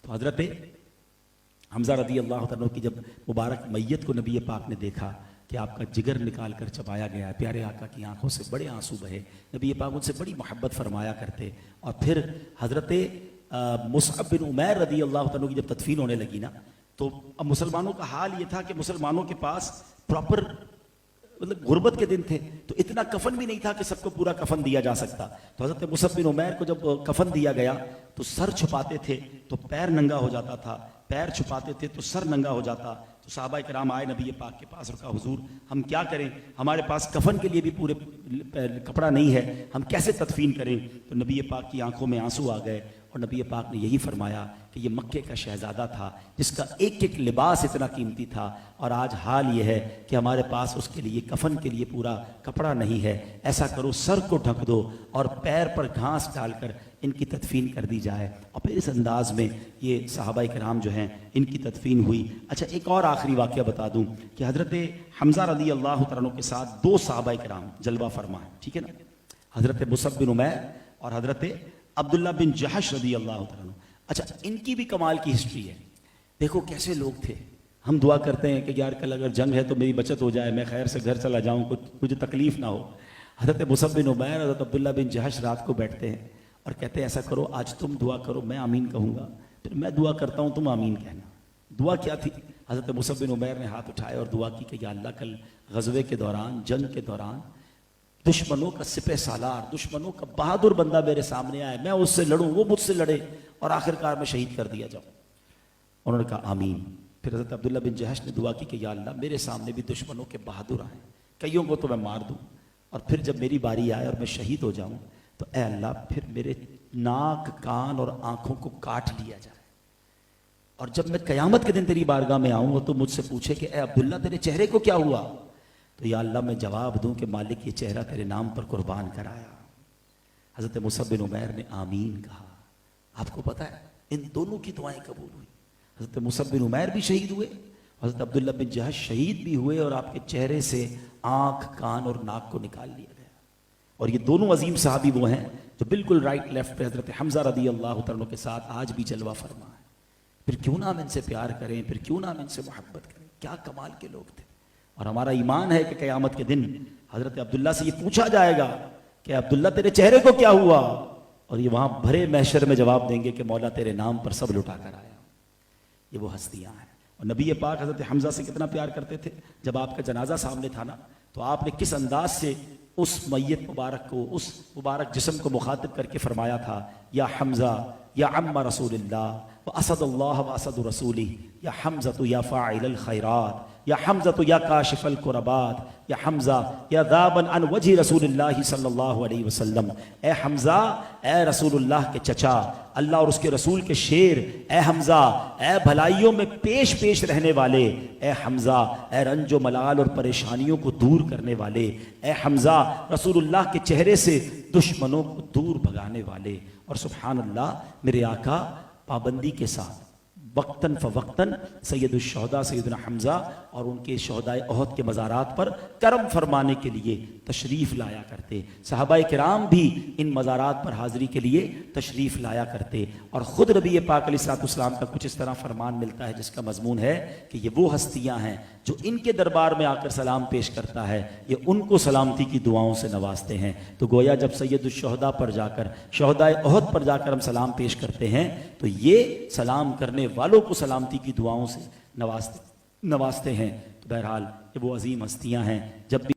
تو حضرت حمزہ رضی اللہ عنہ کی جب مبارک میت کو نبی پاک نے دیکھا کہ آپ کا جگر نکال کر چبایا گیا ہے، پیارے آقا کی آنکھوں سے بڑے آنسو بہے، نبی پاک ان سے بڑی محبت فرمایا کرتے. اور پھر حضرت مصعب بن عمیر رضی اللہ عنہ کی جب تدفین ہونے لگی نا، تو اب مسلمانوں کا حال یہ تھا کہ مسلمانوں کے پاس پراپر مطلب غربت کے دن تھے، تو اتنا کفن بھی نہیں تھا کہ سب کو پورا کفن دیا جا سکتا. تو حضرت مصعب بن عمیر کو جب کفن دیا گیا تو سر چھپاتے تھے تو پیر ننگا ہو جاتا تھا، پیر چھپاتے تھے تو سر ننگا ہو جاتا. تو صحابہ کرام آئے نبی پاک کے پاس اور کہا حضور ہم کیا کریں، ہمارے پاس کفن کے لیے بھی پورے کپڑا نہیں ہے، ہم کیسے تدفین کریں. تو نبی پاک کی آنکھوں میں آنسو آ گئے اور نبی پاک نے یہی فرمایا کہ یہ مکے کا شہزادہ تھا جس کا ایک ایک لباس اتنا قیمتی تھا، اور آج حال یہ ہے کہ ہمارے پاس اس کے لیے کفن کے لیے پورا کپڑا نہیں ہے. ایسا کرو سر کو ڈھک دو اور پیر پر گھاس ڈال کر ان کی تدفین کر دی جائے. اور پھر اس انداز میں یہ صحابہ کرام جو ہیں ان کی تدفین ہوئی. اچھا ایک اور آخری واقعہ بتا دوں کہ حضرت حمزہ رضی اللہ عنہ کے ساتھ دو صحابہ کرام جلوہ فرما ہیں، ٹھیک ہے نا، حضرت مصعب بن عمیر اور حضرت عبداللہ بن جحش رضی اللہ عنہ. اچھا ان کی بھی کمال کی ہسٹری ہے. دیکھو کیسے لوگ تھے. ہم دعا کرتے ہیں کہ یار کل اگر جنگ ہے تو میری بچت ہو جائے، میں خیر سے گھر چلا جاؤں، مجھے تکلیف نہ ہو. حضرت مصعب بن عمیر حضرت عبداللہ بن جحش رات کو بیٹھتے ہیں اور کہتے ہیں ایسا کرو آج تم دعا کرو، میں آمین کہوں گا، پھر میں دعا کرتا ہوں تم آمین کہنا. دعا کیا تھی؟ حضرت مصعب بن عمیر نے ہاتھ اٹھائے اور دعا کی کہ یا اللہ کل غزوے کے دوران، جنگ کے دوران دشمنوں کا سپہ سالار، دشمنوں کا بہادر بندہ میرے سامنے آئے، میں اس سے لڑوں، وہ مجھ سے لڑے اور آخرکار میں شہید کر دیا جاؤں. انہوں نے کہا آمین. پھر حضرت عبداللہ بن جحش نے دعا کی کہ یا اللہ میرے سامنے بھی دشمنوں کے بہادر آئیں، کئیوں کو تو میں مار دوں، اور پھر جب میری باری آئے اور میں شہید ہو جاؤں تو اے اللہ پھر میرے ناک، کان اور آنکھوں کو کاٹ لیا جائے، اور جب میں قیامت کے دن تیری بارگاہ میں آؤں تو مجھ سے پوچھے کہ اے عبداللہ تیرے چہرے کو کیا ہوا، تو یا اللہ میں جواب دوں کہ مالک یہ چہرہ تیرے نام پر قربان کرایا. حضرت مصعب بن عمیر نے آمین کہا. آپ کو پتا ہے ان دونوں کی دعائیں قبول ہوئی. حضرت مصعب بن عمیر بھی شہید ہوئے، حضرت عبداللہ بن جحش شہید بھی ہوئے، اور آپ کے چہرے سے آنکھ، کان اور ناک کو نکال لیا گیا. اور یہ دونوں عظیم صحابی وہ ہیں جو بالکل رائٹ لیفٹ پہ حضرت حمزہ رضی اللہ عنہ کے ساتھ آج بھی جلوہ فرما ہے. پھر کیوں نہ ہم ان سے پیار کریں، پھر کیوں نہ ہم ان سے محبت کریں. کیا کمال کے لوگ تھے. اور ہمارا ایمان ہے کہ قیامت کے دن حضرت عبداللہ سے یہ پوچھا جائے گا کہ عبداللہ تیرے چہرے کو کیا ہوا، اور یہ وہاں بھرے محشر میں جواب دیں گے کہ مولا تیرے نام پر سب لٹا کر آیا. یہ وہ ہستیاں ہیں. اور نبی پاک حضرت حمزہ سے کتنا پیار کرتے تھے. جب آپ کا جنازہ سامنے تھا نا تو آپ نے کس انداز سے اس میت مبارک کو، اس مبارک جسم کو مخاطب کر کے فرمایا تھا یا حمزہ یا عم رسول اللہ واسد اللہ واسد رسولی، یا حمزہ یا فاعل الخیرات، یا حمزہ یا کاشف الکربات، یا حمزہ یا ذابن عن وجہ رسول اللہ صلی اللہ علیہ وسلم. اے حمزہ، اے رسول اللہ کے چچا، اللہ اور اس کے رسول کے شیر، اے حمزہ، اے بھلائیوں میں پیش پیش رہنے والے، اے حمزہ، اے رنج و ملال اور پریشانیوں کو دور کرنے والے، اے حمزہ رسول اللہ کے چہرے سے دشمنوں کو دور بھگانے والے. اور سبحان اللہ میرے آقا پابندی کے ساتھ وقتاً فوقتاً سید الشہداء سیدنا حمزہ اور ان کے شہدائے احد کے مزارات پر کرم فرمانے کے لیے تشریف لایا کرتے. صحابہ کرام بھی ان مزارات پر حاضری کے لیے تشریف لایا کرتے. اور خود نبی پاک علیہ الصلوۃ والسلام کا کچھ اس طرح فرمان ملتا ہے جس کا مضمون ہے کہ یہ وہ ہستیاں ہیں جو ان کے دربار میں آ کر سلام پیش کرتا ہے یہ ان کو سلامتی کی دعاؤں سے نوازتے ہیں. تو گویا جب سید الشہداء پر جا کر، شہدائے احد پر جا کر ہم سلام پیش کرتے ہیں تو یہ سلام کرنے والوں کو سلامتی کی دعاؤں سے نوازتے ہیں. تو بہرحال یہ وہ عظیم ہستیاں ہیں. جب بھی